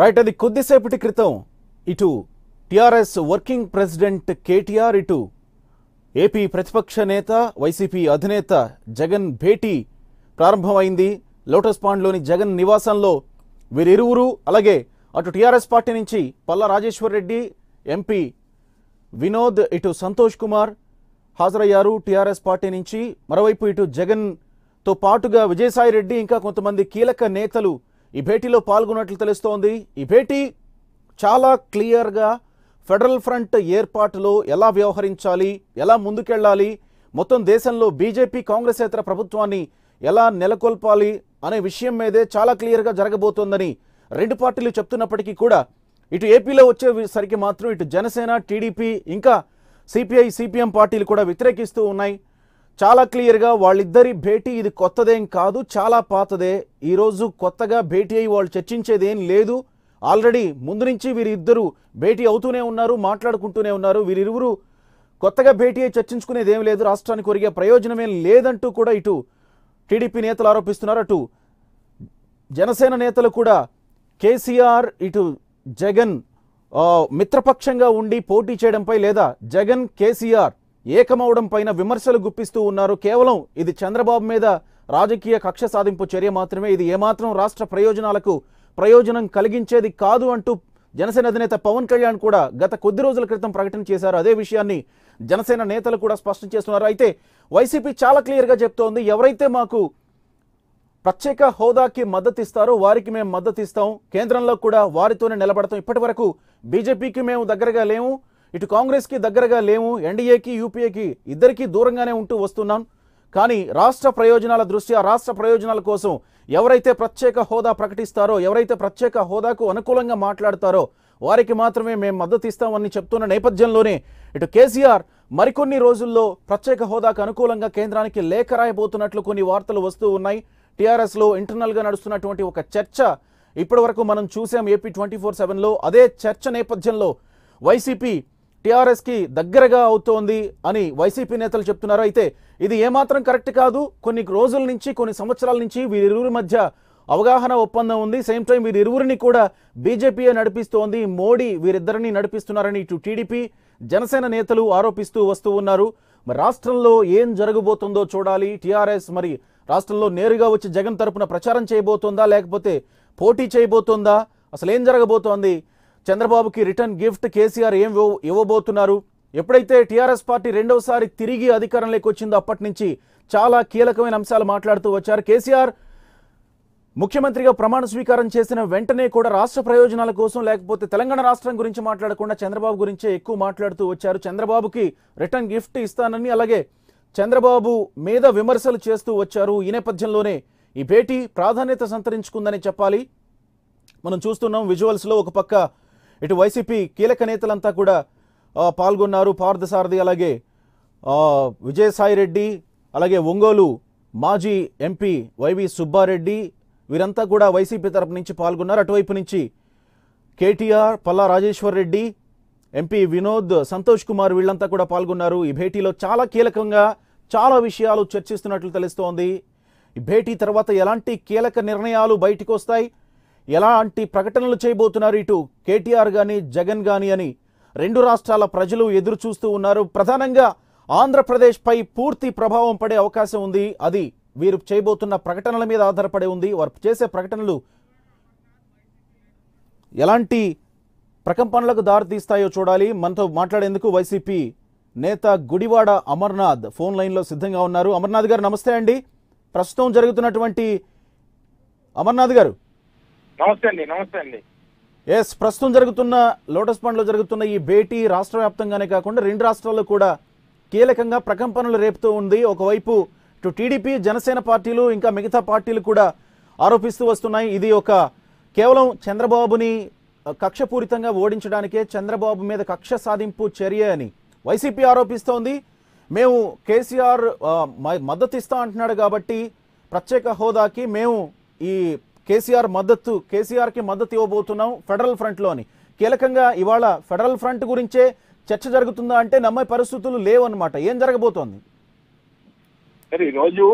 Right. అది కొద్దిసేపటి క్రితం ఇటు టిఆర్ఎస్ వర్కింగ్ ప్రెసిడెంట్ కేటీఆర్, ఇటు ఏపీ ప్రతిపక్ష నేత వైసీపీ అధినేత జగన్ భేటీ ప్రారంభమైంది. లోటస్ పాండ్లోని జగన్ నివాసంలో వీరిరువురు, అలాగే అటు టిఆర్ఎస్ పార్టీ నుంచి పల్లా రాజేశ్వర్ రెడ్డి, ఎంపీ వినోద్, ఇటు సంతోష్ కుమార్ హాజరయ్యారు టిఆర్ఎస్ పార్టీ నుంచి. మరోవైపు ఇటు జగన్తో పాటుగా విజయసాయి రెడ్డి, ఇంకా కొంతమంది కీలక నేతలు ఈ భేటీలో పాల్గొన్నట్లు తెలుస్తోంది. ఈ భేటీ చాలా క్లియర్గా ఫెడరల్ ఫ్రంట్ ఏర్పాటులో ఎలా వ్యవహరించాలి, ఎలా ముందుకెళ్లాలి, మొత్తం దేశంలో బీజేపీ కాంగ్రెసేతర ప్రభుత్వాన్ని ఎలా నెలకొల్పాలి అనే విషయం మీదే చాలా క్లియర్గా జరగబోతోందని రెండు పార్టీలు చెప్తున్నప్పటికీ కూడా ఇటు ఏపీలో వచ్చేసరికి మాత్రం ఇటు జనసేన, టీడీపీ, ఇంకా సిపిఐ, సిపిఎం పార్టీలు కూడా వ్యతిరేకిస్తూ ఉన్నాయి. చాలా క్లియర్గా వాళ్ళిద్దరి భేటీ ఇది కొత్తదేం కాదు, చాలా పాతదే. ఈరోజు కొత్తగా భేటీ అయి వాళ్ళు చర్చించేదేం లేదు. ఆల్రెడీ ముందు నుంచి వీరిద్దరూ భేటీ అవుతూనే ఉన్నారు, మాట్లాడుకుంటూనే ఉన్నారు. వీరిరువురు కొత్తగా భేటీ అయి చర్చించుకునేది ఏం లేదు, రాష్ట్రానికి ఒరిగే ప్రయోజనమేం లేదంటూ కూడా ఇటు టీడీపీ నేతలు ఆరోపిస్తున్నారు. అటు జనసేన నేతలు కూడా కేసీఆర్, ఇటు జగన్ మిత్రపక్షంగా ఉండి పోటీ చేయడంపై, లేదా జగన్ కేసీఆర్ ఏకమవడం పైన విమర్శలు గుప్పిస్తూ ఉన్నారు. కేవలం ఇది చంద్రబాబు మీద రాజకీయ కక్ష సాధింపు చర్య మాత్రమే, ఇది ఏమాత్రం రాష్ట్ర ప్రయోజనాలకు ప్రయోజనం కలిగించేది కాదు అంటూ జనసేన అధినేత పవన్ కళ్యాణ్ కూడా గత కొద్ది రోజుల క్రితం ప్రకటన చేశారు. అదే విషయాన్ని జనసేన నేతలు కూడా స్పష్టం చేస్తున్నారు. అయితే వైసీపీ చాలా క్లియర్గా చెప్తోంది, ఎవరైతే మాకు ప్రత్యేక హోదాకి మద్దతు ఇస్తారో వారికి మేము మద్దతు ఇస్తాం, కేంద్రంలో కూడా వారితోనే నిలబడతాం. ఇప్పటి వరకు బీజేపీకి మేము దగ్గరగా లేము, ఇటు కాంగ్రెస్కి దగ్గరగా లేము, ఎన్డీఏకి యూపీఏకి ఇద్దరికీ దూరంగానే ఉంటూ వస్తున్నాం. కానీ రాష్ట్ర ప్రయోజనాల దృష్ట్యా, రాష్ట్ర ప్రయోజనాల కోసం ఎవరైతే ప్రత్యేక హోదా ప్రకటిస్తారో, ఎవరైతే ప్రత్యేక హోదాకు అనుకూలంగా మాట్లాడతారో వారికి మాత్రమే మేము మద్దతు ఇస్తామని చెప్తున్న నేపథ్యంలోనే ఇటు కేసీఆర్ మరికొన్ని రోజుల్లో ప్రత్యేక హోదాకు అనుకూలంగా కేంద్రానికి లేఖ రాయబోతున్నట్లు కొన్ని వార్తలు వస్తూ ఉన్నాయి. టీఆర్ఎస్లో ఇంటర్నల్గా నడుస్తున్నటువంటి ఒక చర్చ ఇప్పటి వరకు మనం చూసాం ఏపీ 24/7లో. అదే చర్చ నేపథ్యంలో వైసీపీ టీఆర్ఎస్కి దగ్గరగా అవుతోంది అని వైసీపీ నేతలు చెప్తున్నారు. అయితే ఇది ఏమాత్రం కరెక్ట్ కాదు. కొన్ని రోజుల నుంచి, కొన్ని సంవత్సరాల నుంచి వీరిరువురి మధ్య అవగాహన ఒప్పందం ఉంది. సేమ్ టైం వీరిరువురిని కూడా బీజేపీయే నడిపిస్తోంది, మోడీ వీరిద్దరిని నడిపిస్తున్నారని ఇటు టీడీపీ, జనసేన నేతలు ఆరోపిస్తూ వస్తూ ఉన్నారు. మరి రాష్ట్రంలో ఏం జరగబోతుందో చూడాలి. టీఆర్ఎస్ మరి రాష్ట్రంలో నేరుగా వచ్చి జగన్ తరపున ప్రచారం చేయబోతోందా, లేకపోతే పోటీ చేయబోతోందా, అసలు ఏం జరగబోతోంది? చంద్రబాబుకి రిటర్న్ గిఫ్ట్ కేసీఆర్ ఏం ఇవ్వబోతున్నారు? ఎప్పుడైతే టీఆర్ఎస్ పార్టీ రెండవసారి తిరిగి అధికారంలోకి వచ్చిందో అప్పటి నుంచి చాలా కీలకమైన అంశాలు మాట్లాడుతూ వచ్చారు. కేసీఆర్ ముఖ్యమంత్రిగా ప్రమాణ స్వీకారం చేసిన వెంటనే కూడా రాష్ట్ర ప్రయోజనాల కోసం, లేకపోతే తెలంగాణ రాష్ట్రం గురించి మాట్లాడకుండా చంద్రబాబు గురించే ఎక్కువ మాట్లాడుతూ వచ్చారు. చంద్రబాబుకి రిటర్న్ గిఫ్ట్ ఇస్తానని, అలాగే చంద్రబాబు మీద విమర్శలు చేస్తూ వచ్చారు. ఈ నేపథ్యంలోనే ఈ భేటీ ప్రాధాన్యత సంతరించుకుందని చెప్పాలి. మనం చూస్తున్నాం విజువల్స్లో ఒక పక్క ఇటు వైసీపీ కీలక నేతలంతా కూడా పాల్గొన్నారు. పార్థసారథి, అలాగే విజయసాయి రెడ్డి, అలాగే ఒంగోలు మాజీ ఎంపీ వైవి సుబ్బారెడ్డి, వీరంతా కూడా వైసీపీ తరపు నుంచి పాల్గొన్నారు. అటువైపు నుంచి కేటీఆర్, పల్లా రాజేశ్వర్ రెడ్డి, ఎంపీ వినోద్, సంతోష్ కుమార్ వీళ్ళంతా కూడా పాల్గొన్నారు. ఈ భేటీలో చాలా కీలకంగా చాలా విషయాలు చర్చిస్తున్నట్లు తెలుస్తోంది. ఈ భేటీ తర్వాత ఎలాంటి కీలక నిర్ణయాలు బయటకు వస్తాయి, ఎలాంటి ప్రకటనలు చేయబోతున్నారు ఇటు కేటీఆర్ కానీ జగన్ కానీ అని రెండు రాష్ట్రాల ప్రజలు ఎదురు చూస్తూ ఉన్నారు. ప్రధానంగా ఆంధ్రప్రదేశ్పై పూర్తి ప్రభావం పడే అవకాశం ఉంది. అది వీరు చేయబోతున్న ప్రకటనల మీద ఆధారపడి ఉంది. వారు చేసే ప్రకటనలు ఎలాంటి ప్రకంపనలకు దారితీస్తాయో చూడాలి. మనతో మాట్లాడేందుకు వైసీపీ నేత గుడివాడ అమర్నాథ్ ఫోన్ లైన్లో సిద్ధంగా ఉన్నారు. అమర్నాథ్ గారు నమస్తే అండి. ప్రస్తుతం జరుగుతున్నటువంటి అమర్నాథ్ గారు నమస్తే అండి. ఎస్, ప్రస్తుతం జరుగుతున్న లోటస్ పాండ్లో జరుగుతున్న ఈ భేటీ రాష్ట్ర వ్యాప్తంగానే కాకుండా రెండు రాష్ట్రాల్లో కూడా కీలకంగా ప్రకంపనలు రేపుతూ ఉంది. ఒకవైపు ఇటు టీడీపీ, జనసేన పార్టీలు, ఇంకా మిగతా పార్టీలు కూడా ఆరోపిస్తూ వస్తున్నాయి. ఇది ఒక కేవలం చంద్రబాబుని కక్షపూరితంగా ఓడించడానికే, చంద్రబాబు మీద కక్ష సాధింపు చర్య అని వైసీపీ ఆరోపిస్తోంది. మేము కేసీఆర్ మద్దతు ఇస్తా అంటున్నాడు కాబట్టి ప్రత్యేక హోదాకి మేము ఈ కేసీఆర్కి మద్దతు ఇవ్వబోతున్నాం ఫెడరల్ ఫ్రంట్లో అని. కీలకంగా ఇవాళ ఫెడరల్ ఫ్రంట్ గురించే చర్చ జరుగుతుందా అంటే నమ్మే పరిస్థితులు లేవన్నమాట. ఏం జరగబోతోంది? సరే ఈ రోజు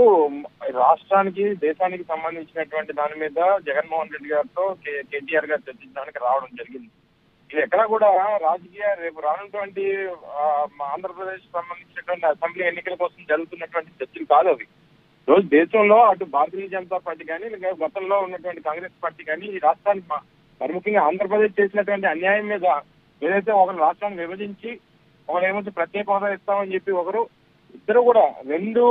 రాష్ట్రానికి దేశానికి సంబంధించినటువంటి దాని మీద జగన్మోహన్ రెడ్డి గారితో కేటీఆర్ గారు చర్చించడానికి రావడం జరిగింది. ఇది ఎక్కడా కూడా రాజకీయ రేపు రానున్నటువంటి ఆంధ్రప్రదేశ్ సంబంధించినటువంటి అసెంబ్లీ ఎన్నికల కోసం జరుగుతున్నటువంటి చర్చలు కాదు అవి. రోజు దేశంలో అటు భారతీయ జనతా పార్టీ కానీ గతంలో ఉన్నటువంటి కాంగ్రెస్ పార్టీ కానీ ఈ రాష్ట్రానికి మరి ముఖ్యంగా ఆంధ్రప్రదేశ్ చేసినటువంటి అన్యాయం మీద ఏదైతే ఒకరు రాష్ట్రాన్ని విభజించి ఒకరు ఏమైతే ప్రత్యేక హోదా ఇస్తామని చెప్పి ఒకరు ఇద్దరు కూడా రెండు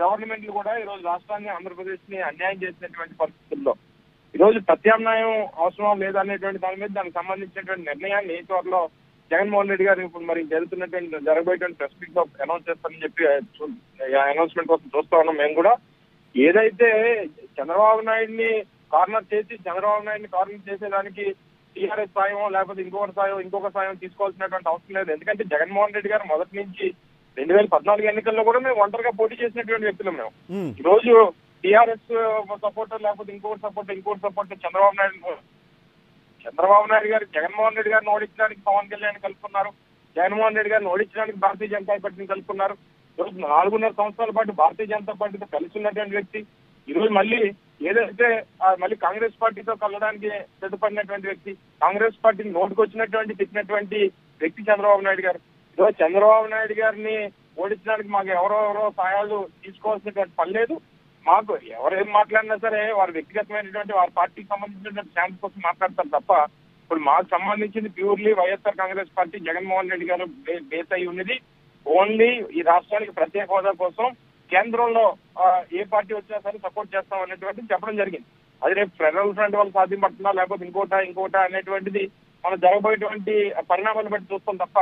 గవర్నమెంట్లు కూడా ఈ రోజు రాష్ట్రాన్ని ఆంధ్రప్రదేశ్ ని అన్యాయం చేసినటువంటి పరిస్థితుల్లో ఈ రోజు ప్రత్యామ్నాయం అవసరం లేదనేటువంటి దాని మీద దానికి సంబంధించినటువంటి నిర్ణయాన్ని త్వరలో జగన్మోహన్ రెడ్డి గారు ఇప్పుడు మరి జరగబోయేటువంటి ప్రెస్ మీట్ లో అనౌన్స్ చేస్తారని చెప్పి అనౌన్స్మెంట్ కోసం చూస్తా ఉన్నాం. మేము కూడా ఏదైతే చంద్రబాబు నాయుడిని కార్నర్ చేసి చంద్రబాబు నాయుడిని కార్నర్ చేసేదానికి టీఆర్ఎస్ సాయం లేకపోతే ఇంకొక సాయం తీసుకోవాల్సినటువంటి అవసరం లేదు. ఎందుకంటే జగన్మోహన్ రెడ్డి గారు మొదటి నుంచి 2014 ఎన్నికల్లో కూడా మేము ఒంటరిగా పోటీ చేసినటువంటి వ్యక్తులు. మేము ఈ రోజు టీఆర్ఎస్ సపోర్టర్ లేకపోతే ఇంకొకటి సపోర్టర్ చంద్రబాబు నాయుడు గారు జగన్మోహన్ రెడ్డి గారిని ఓడించడానికి పవన్ కళ్యాణ్ కలుపుకున్నారు. జగన్మోహన్ రెడ్డి గారిని ఓడించడానికి భారతీయ జనతా పార్టీని కలుపుకున్నారు. ఈరోజు 4.5 సంవత్సరాల పాటు భారతీయ జనతా పార్టీతో కలిసి ఉన్నటువంటి వ్యక్తి ఈ రోజు మళ్ళీ ఏదైతే మళ్ళీ కాంగ్రెస్ పార్టీతో కలవడానికి సిద్ధపడినటువంటి వ్యక్తి, కాంగ్రెస్ పార్టీని నోటుకొచ్చినటువంటి తిట్టినటువంటి వ్యక్తి చంద్రబాబు నాయుడు గారు. ఈరోజు చంద్రబాబు నాయుడు గారిని ఓడించడానికి మాకు ఎవరో సహాయాలు తీసుకోవాల్సినటువంటి పని లేదు. మాకు ఎవరేం మాట్లాడినా సరే వారి వ్యక్తిగతమైనటువంటి వారి పార్టీకి సంబంధించినటువంటి ఛాన్స్ కోసం మాట్లాడతారు తప్ప ఇప్పుడు మాకు సంబంధించింది ప్యూర్లీ వైఎస్ఆర్ కాంగ్రెస్ పార్టీ జగన్మోహన్ రెడ్డి గారు బేస్ అయి ఉన్నది ఓన్లీ ఈ రాష్ట్రానికి ప్రత్యేక హోదా కోసం కేంద్రంలో ఏ పార్టీ వచ్చినా సరే సపోర్ట్ చేస్తాం అనేటువంటిది చెప్పడం జరిగింది. అది రేపు ఫెడరల్ ఫ్రంట్ వాళ్ళు సాధ్యపడుతున్నా లేకపోతే ఇంకోట అనేటువంటిది మనం జరగబోయేటువంటి పరిణామాలు బట్టి చూస్తాం తప్ప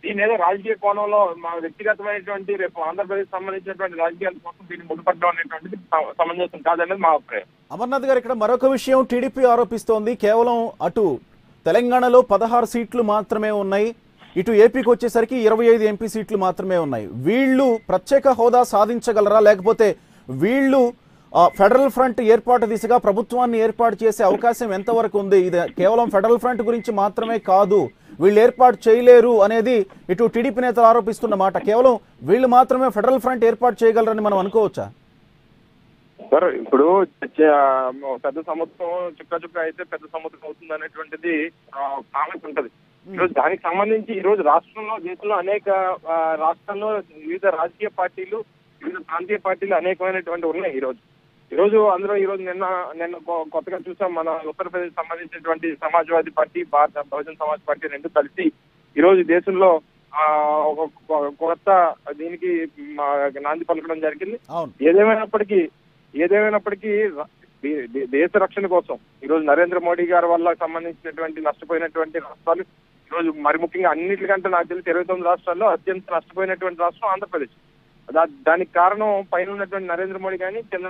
దీని ఏదో రాజకీయ కోణంలో మా వ్యక్తిగతమైనటువంటి రేపు ఆంధ్రప్రదేశ్ సంబంధించినటువంటి రాజకీయాల కోసం దీన్ని ముడిపడడం అనేటువంటిది సమంజసం కాదనేది మా అభిప్రాయం. అమర్నాథ్ గారు, ఇక్కడ మరొక విషయం టీడీపీ ఆరోపిస్తోంది. కేవలం అటు తెలంగాణలో 16 సీట్లు మాత్రమే ఉన్నాయి, ఇటు ఏపీకి వచ్చేసరికి 25 ఎంపీ సీట్లు మాత్రమే ఉన్నాయి. వీళ్ళు ప్రత్యేక హోదా సాధించగలరా, లేకపోతే వీళ్ళు ఫెడరల్ ఫ్రంట్ ఏర్పాటు దిశగా ప్రభుత్వాన్ని ఏర్పాటు చేసే అవకాశం ఎంతవరకు ఉంది? ఇది కేవలం ఫెడరల్ ఫ్రంట్ గురించి మాత్రమే కాదు, వీళ్ళు ఏర్పాటు చేయలేరు అనేది ఇటు టీడీపీ నేతలు ఆరోపిస్తున్న మాట. కేవలం వీళ్ళు మాత్రమే ఫెడరల్ ఫ్రంట్ ఏర్పాటు చేయగలరని మనం అనుకోవచ్చా? సార్ ఇప్పుడు పెద్ద సముద్రం చుక్క అయితే పెద్ద సముద్రం అవుతుంది అనేటువంటిది కామెంట్ ఉంటది. ఈరోజు దానికి సంబంధించి ఈ రోజు రాష్ట్రంలో దేశంలో అనేక రాష్ట్రాల్లో వివిధ రాజకీయ పార్టీలు వివిధ ప్రాంతీయ పార్టీలు అనేకమైనటువంటి ఉన్నాయి. ఈ రోజు అందులో నిన్న కొత్తగా చూసాం, మన ఉత్తరప్రదేశ్ సంబంధించినటువంటి సమాజ్వాదీ పార్టీ, భారత బహుజన్ సమాజ్ పార్టీ రెండు కలిసి ఈ రోజు దేశంలో ఒక కొత్త దీనికి నాంది పలకడం జరిగింది. ఏదేమైనప్పటికీ దేశ రక్షణ కోసం ఈ రోజు నరేంద్ర మోడీ గారి వల్ల సంబంధించినటువంటి నష్టపోయినటువంటి రాష్ట్రాలు ఈ రోజు మరి ముఖ్యంగా అన్నిటికంటే నాకు తెలిసి 29 రాష్ట్రాల్లో అత్యంత నష్టపోయినటువంటి రాష్ట్రం ఆంధ్రప్రదేశ్. దానికి కారణం పైన ఉన్నటువంటి నరేంద్ర మోడీ కానీ కింద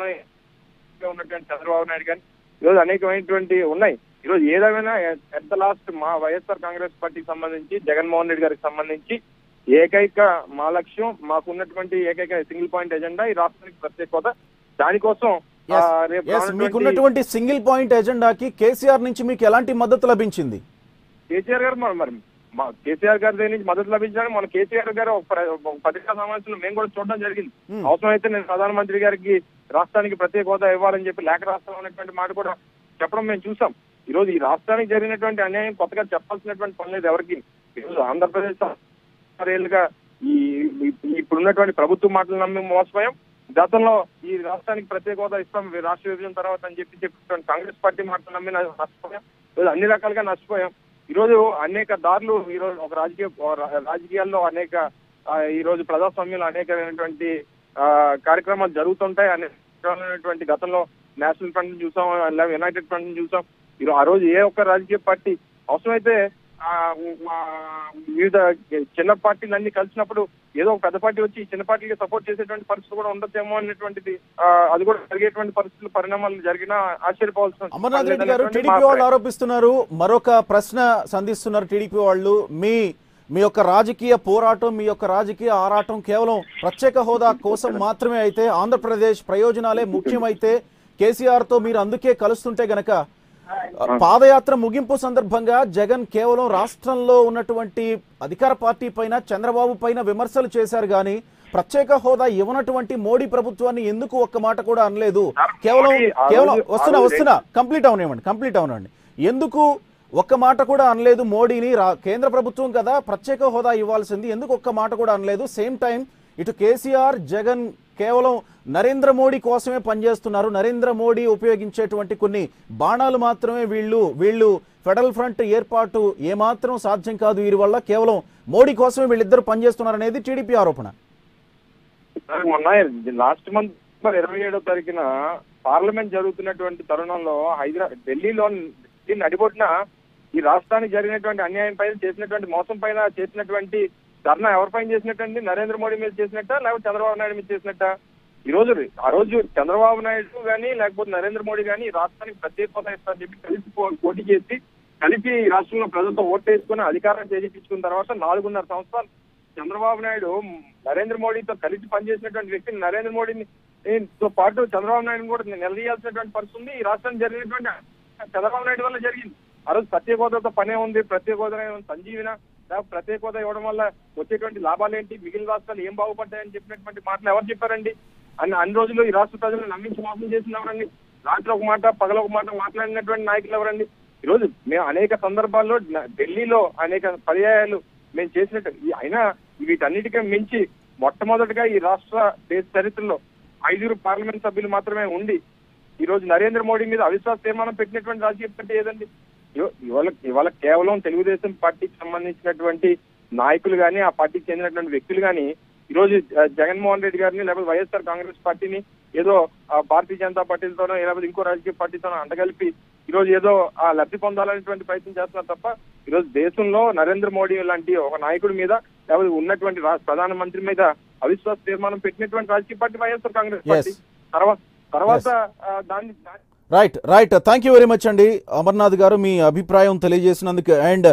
ఉన్నటువంటి చంద్రబాబు నాయుడు కానీ ఈరోజు అనేకమైనటువంటి ఉన్నాయి. ఈరోజు ఏదేమైనా ఎట్ ద లాస్ట్ మా వైఎస్ఆర్ కాంగ్రెస్ పార్టీకి సంబంధించి జగన్మోహన్ రెడ్డి గారికి సంబంధించి మా లక్ష్యం, మాకున్నటువంటి ఏకైక సింగిల్ పాయింట్ ఎజెండా ఈ రాష్ట్రానికి ప్రత్యేక హోదా. దానికోసం మీకున్నటువంటి సింగిల్ పాయింట్ ఎజెండాకి కేసీఆర్ నుంచి మీకు ఎలాంటి మద్దతు లభించింది? కేసీఆర్ గారు కేసీఆర్ గారి దగ్గర నుంచి మద్దతు లభించడానికి మన కేసీఆర్ గారు పత్రికా సమావేశంలో మేము కూడా చూడడం జరిగింది. అవసరమైతే నేను ప్రధానమంత్రి గారికి రాష్ట్రానికి ప్రత్యేక హోదా ఇవ్వాలని చెప్పి లేఖ రాస్తాం అనేటువంటి మాట కూడా చెప్పడం మేము చూసాం. ఈ రోజు ఈ రాష్ట్రానికి జరిగినటువంటి అన్యాయం కొత్తగా చెప్పాల్సినటువంటి పని లేదు ఎవరికి. ఈరోజు ఆంధ్రప్రదేశ్ ఏళ్ళుగా ఇప్పుడున్నటువంటి ప్రభుత్వ మాటలు నమ్మి మోసపోయాం. గతంలో ఈ రాష్ట్రానికి ప్రత్యేక హోదా ఇస్తాం రాష్ట్ర విభజన తర్వాత అని చెప్పినటువంటి కాంగ్రెస్ పార్టీ మాటలు నమ్మి నష్టపోయాం. ఈరోజు అన్ని రకాలుగా నష్టపోయాం. ఈ రోజు అనేక దారులు ఈ రోజు ఒక రాజకీయాల్లో అనేక ఈ రోజు ప్రజాస్వామ్యంలో అనేకమైనటువంటి కార్యక్రమాలు జరుగుతుంటాయి. అనేకమైనటువంటి గతంలో నేషనల్ ఫ్రంట్ చూసాం, యునైటెడ్ ఫ్రంట్ చూసాం. ఆ రోజు ఏ ఒక్క రాజకీయ పార్టీ అవసరమైతే వివిధ చిన్న పార్టీలు అన్ని కలిసినప్పుడు ఏదో ఒక పెద్ద పార్టీ వచ్చి చిన్న పార్టీకి సపోర్ట్ చేసేటువంటి పరిస్థితి కూడా ఉండొచ్చేమో అనేటువంటిది, అది కూడా జరిగేటువంటి పరిస్థితులు పరిణామాలు జరిగినా ఆశ్చర్యపోవాల్సిన. అమర్నాథ్ రెడ్డి గారు, టీడీపీ వాళ్ళు ఆరోపిస్తున్నారు, మరొక ప్రశ్న సంధిస్తున్నారు టీడీపీ వాళ్ళు, మీ యొక్క రాజకీయ పోరాటం, మీ యొక్క రాజకీయ ఆరాటం కేవలం ప్రత్యేక హోదా కోసం మాత్రమే అయితే, ఆంధ్రప్రదేశ్ ప్రయోజనాలే ముఖ్యమైతే కేసీఆర్ తో మీరు అందుకే కలుస్తుంటే గనక పాదయాత్ర ముగింపు సందర్భంగా జగన్ కేవలం రాష్ట్రంలో ఉన్నటువంటి అధికార పార్టీ పైన, చంద్రబాబు పైన విమర్శలు చేశారు కానీ ప్రత్యేక హోదా ఇవ్వనటువంటి మోడీ ప్రభుత్వాన్ని ఎందుకు ఒక్క మాట కూడా అనలేదు? కేవలం మోడీ కేవలం ఆ వస్తున్నా కంప్లీట్ అవనివ్వండి. ఎందుకు ఒక్క మాట కూడా అనలేదు మోడీని? కేంద్ర ప్రభుత్వం కదా ప్రత్యేక హోదా ఇవ్వాల్సింది, ఎందుకు ఒక్క మాట కూడా అనలేదు? సేమ్ టైం ఇటు కేసీఆర్, జగన్ కేవలం నరేంద్ర మోడీ కోసమే పనిచేస్తున్నారు. నరేంద్ర మోడీ ఉపయోగించేటువంటి కొన్ని బాణాలు మాత్రమే వీళ్ళు ఫెడరల్ ఫ్రంట్ ఏర్పాటు ఏమాత్రం సాధ్యం కాదు వీరి వల్ల, కేవలం మోడీ కోసమే వీళ్ళిద్దరు పనిచేస్తున్నారు అనేది టీడీపీ ఆరోపణ. మొన్న లాస్ట్ మంత్ 27వ తారీఖున పార్లమెంట్ జరుగుతున్నటువంటి తరుణంలో ఢిల్లీలో నడిబొట్టిన ఈ రాష్ట్రానికి జరిగినటువంటి అన్యాయం పైన చేసినటువంటి మోసం పైన చేసినటువంటి ధర్నా ఎవరిపైన చేసినట్టండి? నరేంద్ర మోడీ మీద చేసినట్ట లేకపోతే చంద్రబాబు నాయుడు మీద చేసినట్ట? ఆ రోజు చంద్రబాబు నాయుడు కానీ లేకపోతే నరేంద్ర మోడీ కానీ రాష్ట్రానికి ప్రత్యేక హోదా ఇస్తారని చెప్పి కలిసి పోటీ చేసి కలిపి రాష్ట్రంలో ప్రజలతో ఓట్లు వేసుకుని అధికారం చేజించుకున్న తర్వాత 4.5 సంవత్సరాలు చంద్రబాబు నాయుడు నరేంద్ర మోడీతో కలిసి పనిచేసినటువంటి వ్యక్తిని నరేంద్ర మోడీని తో పాటు చంద్రబాబు నాయుడు కూడా నిలదీయాల్సినటువంటి పరిస్థితి ఉంది. ఈ రాష్ట్రానికి జరిగినటువంటి చంద్రబాబు నాయుడు వల్ల జరిగింది. ఆ రోజు ప్రత్యేక హోదాతో పనే ఉంది, ప్రత్యేక హోదా సంజీవిన లేకపోతే ప్రత్యేక హోదా ఇవ్వడం వల్ల వచ్చేటువంటి లాభాలు ఏంటి, మిగిలిన రాష్ట్రాలు ఏం బాగుపడ్డాయని చెప్పినటువంటి మాటలు ఎవరు చెప్పారండి? అన్ని రోజులు ఈ రాష్ట్ర ప్రజలను నమ్మించి మోసం చేసిన ఎవరండి? రాత్రి ఒక మాట పగల ఒక మాట మాట్లాడినటువంటి నాయకులు ఎవరండి? ఈరోజు మేము అనేక సందర్భాల్లో ఢిల్లీలో అనేక పర్యాయాలు మేము చేసినట్టు అయినా వీటన్నిటికీ మించి మొట్టమొదటిగా ఈ రాష్ట్ర దేశ చరిత్రలో 5 పార్లమెంట్ సభ్యులు మాత్రమే ఉండి ఈ రోజు నరేంద్ర మోడీ మీద అవిశ్వాస తీర్మానం పెట్టినటువంటి రాజకీయ పార్టీ ఏదండి? ఇవాళ కేవలం తెలుగుదేశం పార్టీకి సంబంధించినటువంటి నాయకులు కానీ ఆ పార్టీకి చెందినటువంటి వ్యక్తులు కానీ ఈ రోజు జగన్మోహన్ రెడ్డి గారిని లేకపోతే వైఎస్ఆర్ కాంగ్రెస్ పార్టీని ఏదో భారతీయ జనతా పార్టీలతోనో లేకపోతే ఇంకో రాజకీయ పార్టీతోనో అంటగలిపి ఈ రోజు ఏదో లబ్ధి పొందాలనేటువంటి ప్రయత్నం చేస్తున్నారు తప్ప ఈ రోజు దేశంలో నరేంద్ర మోడీ లాంటి ఒక నాయకుడి మీద లేకపోతే ఉన్నటువంటి ప్రధానమంత్రి మీద అవిశ్వాస తీర్మానం పెట్టినటువంటి రాజకీయ పార్టీ వైఎస్ఆర్ కాంగ్రెస్ పార్టీ. తర్వాత దాన్ని right thank you very much అండి అమర్నాథ్ గారు, మీ అభిప్రాయం తెలియజేసినందుకు. అండ్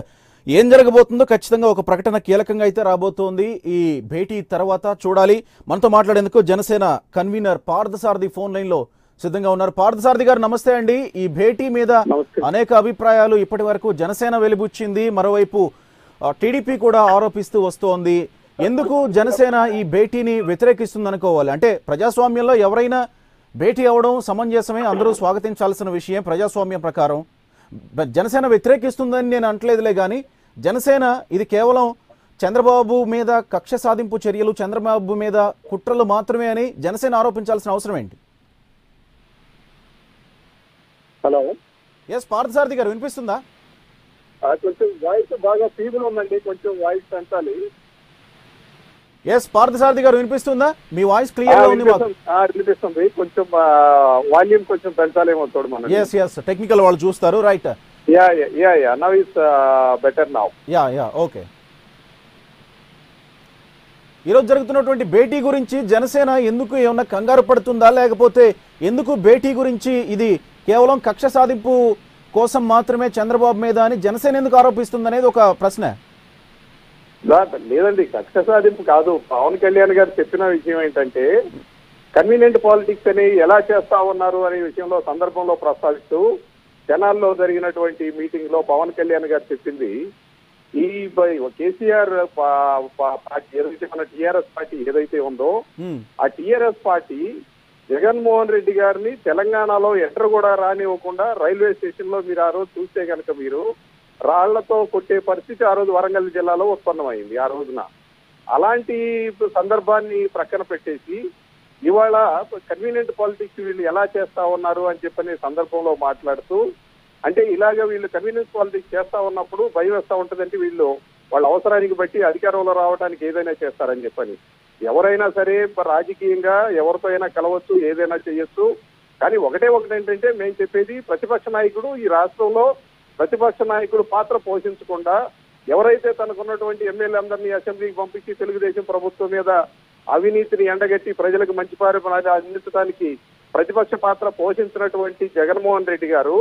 ఏం జరగబోతుందో ఖచ్చితంగా ఒక ప్రకటన కీలకంగా అయితే రాబోతోంది ఈ భేటీ తర్వాత చూడాలి. మనతో మాట్లాడేందుకు Janasena convener Parthasarathy phone line లో సిద్ధంగా ఉన్నారు. పార్థసారథి గారు నమస్తే అండి. ఈ భేటీ మీద అనేక అభిప్రాయాలు ఇప్పటి వరకు జనసేన వెలిబుచ్చింది, మరోవైపు టీడీపీ కూడా ఆరోపిస్తూ వస్తోంది. ఎందుకు జనసేన ఈ భేటీని వ్యతిరేకిస్తుంది అనుకోవాలి? అంటే ప్రజాస్వామ్యంలో ఎవరైనా భేటీ అవ్వడం సమంజసమే, అందరూ స్వాగతించాల్సిన విషయం ప్రజాస్వామ్యం ప్రకారం. జనసేన వ్యతిరేకిస్తుందని నేను అంటలేదులే, కానీ జనసేన ఇది కేవలం చంద్రబాబు మీద కక్ష సాధింపు చర్యలు, చంద్రబాబు మీద కుట్రలు మాత్రమే అని జనసేన ఆరోపించాల్సిన అవసరం ఏంటి? హలో, ఎస్ పార్థసారథి గారు వినిపిస్తుందా? కొంచెం వాయిస్ బాగా ఫీబుల్ ఉందండి, కొంచెం వాయిస్ పెంచాలి. ఎస్ పార్థసారథి గారు వినిపిస్తుందా? మీ వాయిస్ క్లియర్ గా ఉంది మాకు. వినిపిస్తుంది, కొంచెం వాల్యూమ్ కొంచెం పెంచాలేమో చూడమని. ఎస్ టెక్నికల్ వాళ్ళు చూస్తారు. Right, now is better now. Okay. ఈరోజు జరుగుతున్నటువంటి భేటీ గురించి జనసేన ఎందుకు ఏమన్నా కంగారు పడుతుందా, లేకపోతే ఎందుకు భేటీ గురించి ఇది కేవలం కక్ష సాధింపు కోసం మాత్రమే చంద్రబాబు మీద అని జనసేన ఎందుకు ఆరోపిస్తుంది అనేది ఒక ప్రశ్న. లేదండి, కక్ష సాధింపు కాదు. పవన్ కళ్యాణ్ గారు చెప్పిన విషయం ఏంటంటే కన్వీనియంట్ పాలిటిక్స్ అని ఎలా చేస్తా ఉన్నారు అనే విషయంలో సందర్భంలో ప్రస్తావిస్తూ జనాల్లో జరిగినటువంటి మీటింగ్ లో పవన్ కళ్యాణ్ గారు చెప్పింది ఈ కేసీఆర్ పార్టీ ఏదైతే మన టీఆర్ఎస్ పార్టీ ఏదైతే ఉందో ఆ టీఆర్ఎస్ పార్టీ జగన్మోహన్ రెడ్డి గారిని తెలంగాణలో ఎంటర్ కూడా రానివ్వకుండా రైల్వే స్టేషన్ లో మీరు ఆ రోజు చూస్తే కనుక మీరు రాళ్లతో కొట్టే పరిస్థితి ఆ రోజు వరంగల్ జిల్లాలో ఉత్పన్నమైంది ఆ రోజున. అలాంటి సందర్భాన్ని ప్రక్కన పెట్టేసి ఇవాళ కన్వీనియంట్ పాలిటిక్స్ వీళ్ళు ఎలా చేస్తా ఉన్నారు అని చెప్పనే సందర్భంలో మాట్లాడుతూ, అంటే ఇలాగ వీళ్ళు కన్వీనియన్స్ పాలిటిక్స్ చేస్తా ఉన్నప్పుడు భయం వేస్తా ఉంటుందంటే వీళ్ళు వాళ్ళ అవసరానికి బట్టి అధికారంలో రావడానికి ఏదైనా చేస్తారని చెప్పని. ఎవరైనా సరే రాజకీయంగా ఎవరితో అయినా కలవచ్చు, ఏదైనా చేయొచ్చు. కానీ ఒకటే ఏంటంటే మేము చెప్పేది ప్రతిపక్ష నాయకుడు ఈ రాష్ట్రంలో ప్రతిపక్ష నాయకుడు పాత్ర పోషించకుండా ఎవరైతే తనకున్నటువంటి ఎమ్మెల్యే అందరినీ అసెంబ్లీకి పంపించి తెలుగుదేశం ప్రభుత్వం మీద అవినీతిని ఎండగట్టి ప్రజలకు మంచి పరిపాలన అందించడానికి ప్రతిపక్ష పాత్ర పోషించినటువంటి జగన్మోహన్ రెడ్డి గారు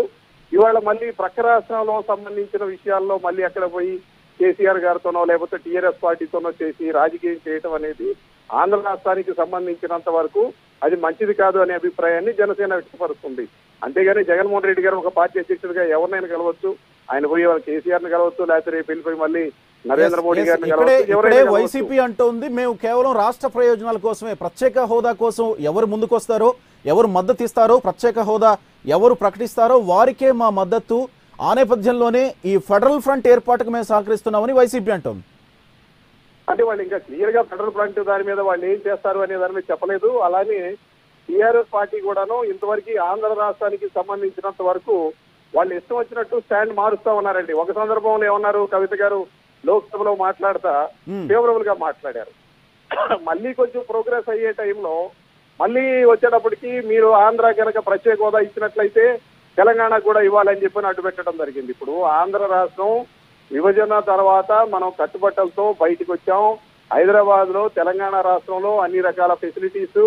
ఇవాళ మళ్ళీ ప్రక్క రాష్ట్రంలో సంబంధించిన విషయాల్లో మళ్ళీ అక్కడ పోయి కేసీఆర్ గారితోనో లేకపోతే టీఆర్ఎస్ పార్టీతోనో చేసి రాజకీయం చేయటం అనేది ఆంధ్ర రాష్ట్రానికి సంబంధించినంత వరకు అది మంచిది కాదు అనే అభిప్రాయాన్ని జనసేన వ్యక్తపరుస్తుంది. అంతేగాని జగన్మోహన్ రెడ్డి గారు ఒక పార్టీ అధ్యక్షుడిగా ఎవరినైనా కలవచ్చు, ఆయన పోయి కేసీఆర్ ని కలవచ్చు, లేకపోతే రేపు వెళ్ళిపోయి మళ్ళీ నరేంద్ర మోడీ గారిని ఇక్కడే కలవచ్చు, ఇక్కడే ఎవరైనా కలవచ్చు. వైసీపీ అంటోంది మేము కేవలం రాష్ట్ర ప్రయోజనాల కోసమే, ప్రత్యేక హోదా కోసం ఎవరు ముందుకొస్తారో, ఎవరు మద్దతు ఇస్తారో, ప్రత్యేక హోదా ఎవరు ప్రకటిస్తారో వారికే మా మద్దతు. ఆ నేపథ్యంలోనే ఈ ఫెడరల్ ఫ్రంట్ ఏర్పాటుకు మేము సహకరిస్తున్నామని వైసీపీ అంటోంది. అంటే వాళ్ళు ఇంకా క్లియర్ గా ఫెడరల్ ఫ్రంట్ దాని మీద వాళ్ళు ఏం చేస్తారు అనే దాని మీద చెప్పలేదు. అలానే టీఆర్ఎస్ పార్టీ కూడాను ఇంతవరకు ఆంధ్ర రాష్ట్రానికి సంబంధించినంత వరకు వాళ్ళు ఇష్టం వచ్చినట్టు స్టాండ్ మారుస్తా ఉన్నారండి. ఒక సందర్భంలో ఏమన్నారు, కవిత గారు లోక్సభలో మాట్లాడతా ఫేవరబుల్ గా మాట్లాడారు. మళ్ళీ కొంచెం ప్రోగ్రెస్ అయ్యే టైంలో మళ్ళీ వచ్చేటప్పటికి మీరు ఆంధ్ర కనుక ప్రత్యేక హోదా ఇచ్చినట్లయితే తెలంగాణ కూడా ఇవ్వాలని చెప్పి అడ్డు పెట్టడం జరిగింది. ఇప్పుడు ఆంధ్ర రాష్ట్రం విభజన తర్వాత మనం కట్టుబట్టలతో బయటకు వచ్చాం. హైదరాబాద్ లో తెలంగాణ రాష్ట్రంలో అన్ని రకాల ఫెసిలిటీస్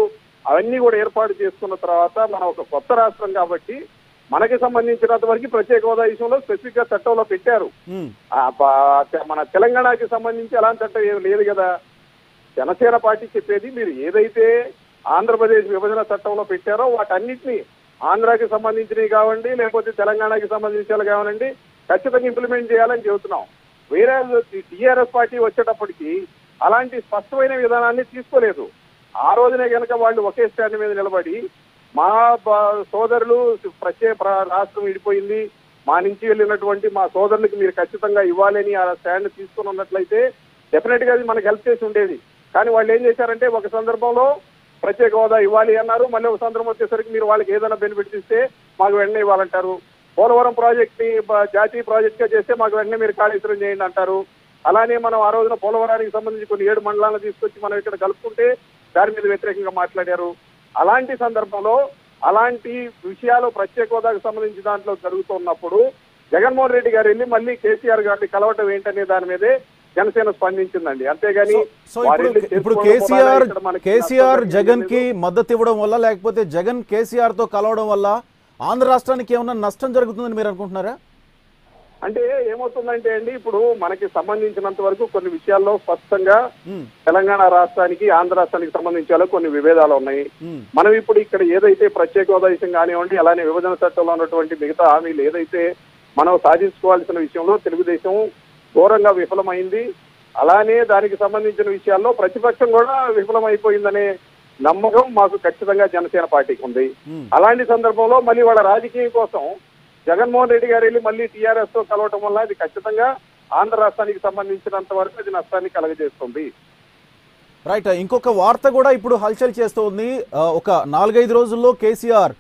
అవన్నీ కూడా ఏర్పాటు చేసుకున్న తర్వాత మనం ఒక కొత్త రాష్ట్రం కాబట్టి మనకి సంబంధించినంత వరకు ప్రత్యేక హోదా విషయంలో స్పెసిఫిక్ గా చట్టంలో పెట్టారు. మన తెలంగాణకి సంబంధించి అలాంటి చట్టం ఏమి లేదు కదా. జనసేన పార్టీ చెప్పేది మీరు ఏదైతే ఆంధ్రప్రదేశ్ విభజన చట్టంలో పెట్టారో వాటన్నిటిని ఆంధ్రాకి సంబంధించినవి కావండి, లేకపోతే తెలంగాణకి సంబంధించినవి కావాలండి, ఖచ్చితంగా ఇంప్లిమెంట్ చేయాలని చెబుతున్నాం. వేరే టీఆర్ఎస్ పార్టీ వచ్చేటప్పటికి అలాంటి స్పష్టమైన విధానాన్ని తీసుకోలేదు. ఆ రోజునే కనుక వాళ్ళు ఒకే స్టాండ్ మీద నిలబడి మా సోదరులు ప్రత్యేక రాష్ట్రం విడిపోయింది, మా నుంచి వెళ్ళినటువంటి మా సోదరులకు మీరు ఖచ్చితంగా ఇవ్వాలని ఆ స్టాండ్ తీసుకుని ఉన్నట్లయితే డెఫినెట్ గా అది మనకు హెల్ప్ చేసి ఉండేది. కానీ వాళ్ళు ఏం చేశారంటే ఒక సందర్భంలో ప్రత్యేక హోదా ఇవ్వాలి అన్నారు, మళ్ళీ ఒక సందర్భం వచ్చేసరికి మీరు వాళ్ళకి ఏదైనా బెనిఫిట్స్ ఇస్తే మాకు వెంటనే ఇవ్వాలంటారు. పోలవరం ప్రాజెక్ట్ ని జాతీయ ప్రాజెక్ట్ గా చేస్తే మాకు వెంటనే మీరు కాళేశ్వరం చేయండి అంటారు. అలానే మనం ఆ రోజున పోలవరానికి సంబంధించి కొన్ని 7 మండలాలను తీసుకొచ్చి మనం ఇక్కడ కలుపుకుంటే దాని మీద వ్యతిరేకంగా మాట్లాడారు. అలాంటి సందర్భంలో అలాంటి విషయాలు ప్రత్యేక హోదాకు సంబంధించి దాంట్లో జరుగుతున్నప్పుడు జగన్మోహన్ రెడ్డి గారు వెళ్ళి మళ్ళీ కేసీఆర్ గారిని కలవటం ఏంటనే దాని మీదే జనసేన స్పందించిందండి. అంతేగాని ఇప్పుడు కేసీఆర్ జగన్ కి మద్దతు ఇవ్వడం వల్ల, లేకపోతే జగన్ కేసీఆర్ తో కలవడం వల్ల ఆంధ్ర రాష్ట్రానికి ఏమన్నా నష్టం జరుగుతుందని మీరు అనుకుంటున్నారా? అంటే ఏమవుతుందంటే అండి, ఇప్పుడు మనకి సంబంధించినంత వరకు కొన్ని విషయాల్లో స్పష్టంగా తెలంగాణ రాష్ట్రానికి ఆంధ్ర రాష్ట్రానికి సంబంధించి కొన్ని విభేదాలు ఉన్నాయి. మనం ఇప్పుడు ఇక్కడ ఏదైతే ప్రత్యేక హోదా విషయం కానివ్వండి, అలానే విభజన చట్టంలో ఉన్నటువంటి మిగతా హామీలు ఏదైతే మనం సాధించుకోవాల్సిన విషయంలో తెలుగుదేశం ఘోరంగా విఫలమైంది. అలానే దానికి సంబంధించిన విషయాల్లో ప్రతిపక్షం కూడా విఫలమైపోయిందనే నమ్మకం మాకు ఖచ్చితంగా జనసేన పార్టీకి ఉంది. అలాంటి సందర్భంలో మళ్ళీ వాళ్ళ రాజకీయం కోసం జగన్మోహన్ రెడ్డి గారు వెళ్ళి మళ్ళీ టీఆర్ఎస్ తో కలవటం వల్ల అది ఖచ్చితంగా ఆంధ్ర రాష్ట్రానికి సంబంధించినంత వరకు అది నష్టాన్ని కలగజేస్తుంది. రైట్. ఇంకొక వార్త కూడా ఇప్పుడు హల్చల్ చేస్తోంది. ఒక 4-5 రోజుల్లో కేసీఆర్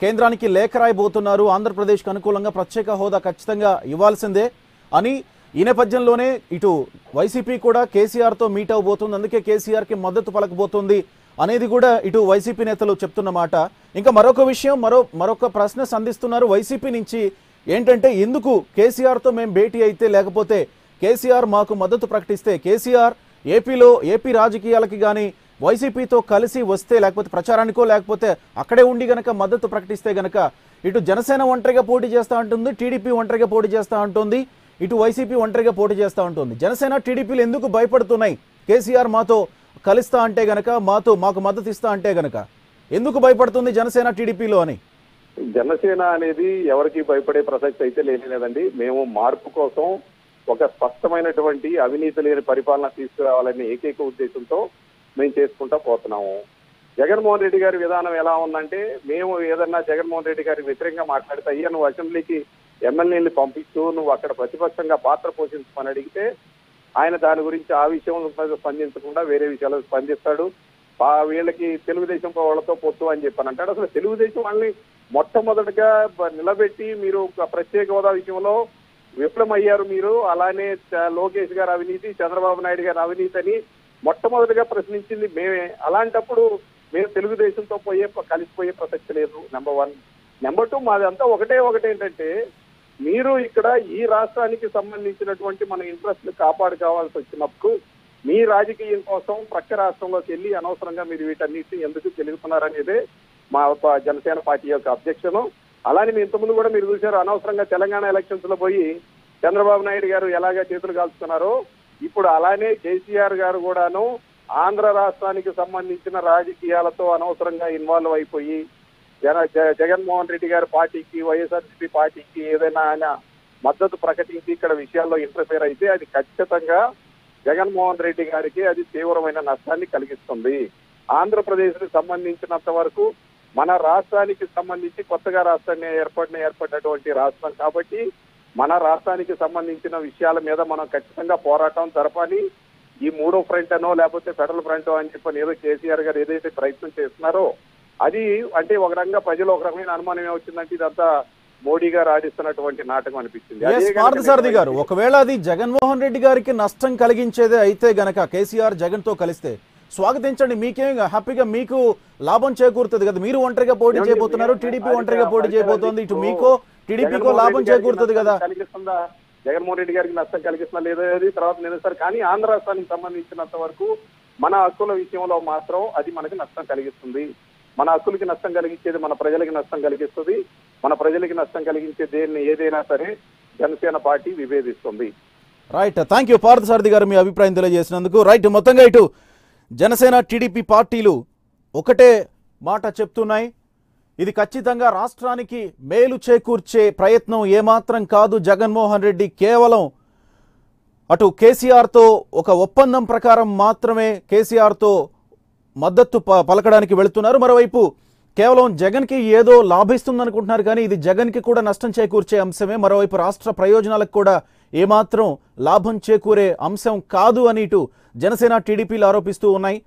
కేంద్రానికి లేఖ రాయబోతున్నారు, ఆంధ్రప్రదేశ్కి అనుకూలంగా ప్రత్యేక హోదా ఖచ్చితంగా ఇవ్వాల్సిందే అని. ఈ నేపథ్యంలోనే ఇటు వైసీపీ కూడా కేసీఆర్తో మీట్ అవబోతుంది, అందుకే కేసీఆర్కి మద్దతు పలకబోతుంది అనేది కూడా ఇటు వైసీపీ నేతలు చెప్తున్న మాట. ఇంకా మరొక విషయం, మరొక ప్రశ్న సంధిస్తున్నారు వైసీపీ నుంచి. ఏంటంటే ఎందుకు కేసీఆర్తో మేము భేటీ అయితే, లేకపోతే కేసీఆర్ మాకు మద్దతు ప్రకటిస్తే, కేసీఆర్ ఏపీ రాజకీయాలకి కానీ వైసీపీతో కలిసి వస్తే, లేకపోతే ప్రచారానికో లేకపోతే అక్కడే ఉండి గనక మద్దతు ప్రకటిస్తే గనక ఇటు జనసేన ఒంటరిగా పోటీ చేస్తూ ఉంటుంది, టీడీపీ ఒంటరిగా పోటీ చేస్తూ ఉంటుంది, ఇటు వైసీపీ ఒంటరిగా పోటీ చేస్తూ ఉంటుంది. జనసేన టీడీపీలు ఎందుకు భయపడుతున్నాయి? కేసీఆర్ మాతో కలుస్తా అంటే గనక, మాకు మద్దతు ఇస్తా అంటే గనక ఎందుకు భయపడుతుంది జనసేన టీడీపీలో అని? జనసేన అనేది ఎవరికి భయపడే ప్రసక్తి అయితే లేదండి. మేము మార్పు కోసం ఒక స్పష్టమైనటువంటి అవినీతి లేని పరిపాలన తీసుకురావాలనే ఏకైక ఉద్దేశంతో మేము చేసుకుంటా పోతున్నాము. జగన్మోహన్ రెడ్డి గారి విధానం ఎలా ఉందంటే, మేము ఏదన్నా జగన్మోహన్ రెడ్డి గారికి వ్యతిరేకంగా మాట్లాడితే, అయ్యా నువ్వు అసెంబ్లీకి ఎమ్మెల్యేని పంపిస్తూ నువ్వు అక్కడ ప్రతిపక్షంగా పాత్ర పోషించమని అడిగితే ఆయన దాని గురించి ఆ విషయం స్పందించకుండా వేరే విషయాలు స్పందిస్తాడు. వీళ్ళకి తెలుగుదేశం వాళ్ళతో పొత్తు అని చెప్పని అంటాడు. అసలు తెలుగుదేశం వాళ్ళని మొట్టమొదటిగా నిలబెట్టి మీరు ప్రత్యేక హోదా విషయంలో విఫలమయ్యారు మీరు, అలానే లోకేష్ గారి అవినీతి, చంద్రబాబు నాయుడు గారి అవినీతి అని మొట్టమొదటిగా ప్రశ్నించింది మేమే. అలాంటప్పుడు మేము తెలుగుదేశంతో కలిసిపోయే ప్రసక్తి లేదు. నెంబర్ 1. నెంబర్ 2, మాదంతా ఒకటేంటంటే, మీరు ఇక్కడ ఈ రాష్ట్రానికి సంబంధించినటువంటి మన ఇంట్రెస్ట్లు కాపాడుకోవాల్సి వచ్చినప్పుడు మీ రాజకీయం కోసం ప్రక్క రాష్ట్రంలోకి వెళ్ళి అనవసరంగా మీరు వీటన్నిటిని ఎందుకు తెలుగుతున్నారనేదే మా జనసేన పార్టీ యొక్క అబ్జెక్షన్. అలానే మీ ఇంతకుముందు కూడా మీరు చూశారు, అనవసరంగా తెలంగాణ ఎలక్షన్స్ లో పోయి చంద్రబాబు నాయుడు గారు ఎలాగా చేతులు కాల్చుకున్నారో, ఇప్పుడు అలానే కేసీఆర్ గారు కూడాను ఆంధ్ర రాష్ట్రానికి సంబంధించిన రాజకీయాలతో అనవసరంగా ఇన్వాల్వ్ అయిపోయి జగన్మోహన్ రెడ్డి గారి పార్టీకి, వైఎస్ఆర్సీపీ పార్టీకి ఏదైనా ఆయన మద్దతు ప్రకటించి ఇక్కడ విషయాల్లో ఇంటర్ఫేర్ అయితే అది ఖచ్చితంగా జగన్మోహన్ రెడ్డి గారికి అది తీవ్రమైన నష్టాన్ని కలిగిస్తుంది. ఆంధ్రప్రదేశ్ కి సంబంధించినంత వరకు మన రాష్ట్రానికి సంబంధించి కొత్తగా రాష్ట్రాన్ని ఏర్పడినటువంటి రాష్ట్రం కాబట్టి మన రాష్ట్రానికి సంబంధించిన విషయాల మీద మనం ఖచ్చితంగా పోరాటం జరపాలి. ఈ మూడో ఫ్రంట్ అనో లేకపోతే ఫెడరల్ ఫ్రంట్ అని చెప్పని ఏదో కేసీఆర్ గారు ఏదైతే ప్రయత్నం చేస్తున్నారో అది అంటే ఒక రకంగా ప్రజలు ఒక రకమైన అనుమానం ఏమొచ్చిందంటే ఇదంతా మోడీ గారు ఆడిస్తున్నటువంటి నాటకం అనిపించింది. పార్థసారథి గారు, ఒకవేళ అది జగన్మోహన్ రెడ్డి గారికి నష్టం కలిగించేదే అయితే గనక కేసీఆర్ జగన్ తో కలిస్తే స్వాగతించండి, మీకేం హ్యాపీగా మీకు లాభం చేకూరుతుంది కదా. మీరు ఒంటరిగా పోటీ చేయబోతున్నారు, టీడీపీ ఒంటరిగా పోటీ చేయబోతోంది, ఇటు మీకో టీడీపీకో లాభం చేకూరుతుంది కదా. కలిగిస్తుందా జగన్మోహన్ రెడ్డి గారికి నష్టం కలిగిస్తున్నా లేదో తర్వాత నిలుస్తారు. కానీ ఆంధ్ర రాష్ట్రానికి సంబంధించినంత వరకు మన హక్కుల విషయంలో మాత్రం అది మనకి నష్టం కలిగిస్తుంది. మన హక్కులకి నష్టం కలిగించేది మన ప్రజలకి నష్టం కలిగిస్తుంది. మన ప్రజలకి నష్టం కలిగించే దేన్ని ఏదైనా సరే జనసేన పార్టీ విభేదిస్తుంది. Right, thank you Parthasarathi garu మీ అభిప్రాయం తెలియజేసినందుకు. రైట్, మొత్తంగా ఇటు జనసేన టీడీపీ పార్టీలు ఒకటే మాట చెప్తున్నాయి, ఇది ఖచ్చితంగా రాష్ట్రానికి మేలు చేకూర్చే ప్రయత్నం ఏమాత్రం కాదు. జగన్మోహన్ రెడ్డి కేవలం అటు కేసీఆర్తో ఒక ఒప్పందం ప్రకారం మాత్రమే కేసీఆర్తో మద్దతు పలకడానికి వెళుతున్నారు. మరోవైపు కేవలం జగన్కి ఏదో లాభిస్తుందనుకుంటున్నారు, కానీ ఇది జగన్కి కూడా నష్టం చేకూర్చే అంశమే. మరోవైపు రాష్ట్ర ప్రయోజనాలకు కూడా ఏమాత్రం లాభం చేకూరే అంశం కాదు అని ఇటు జనసేన టీడీపీలు ఆరోపిస్తూ ఉన్నాయి.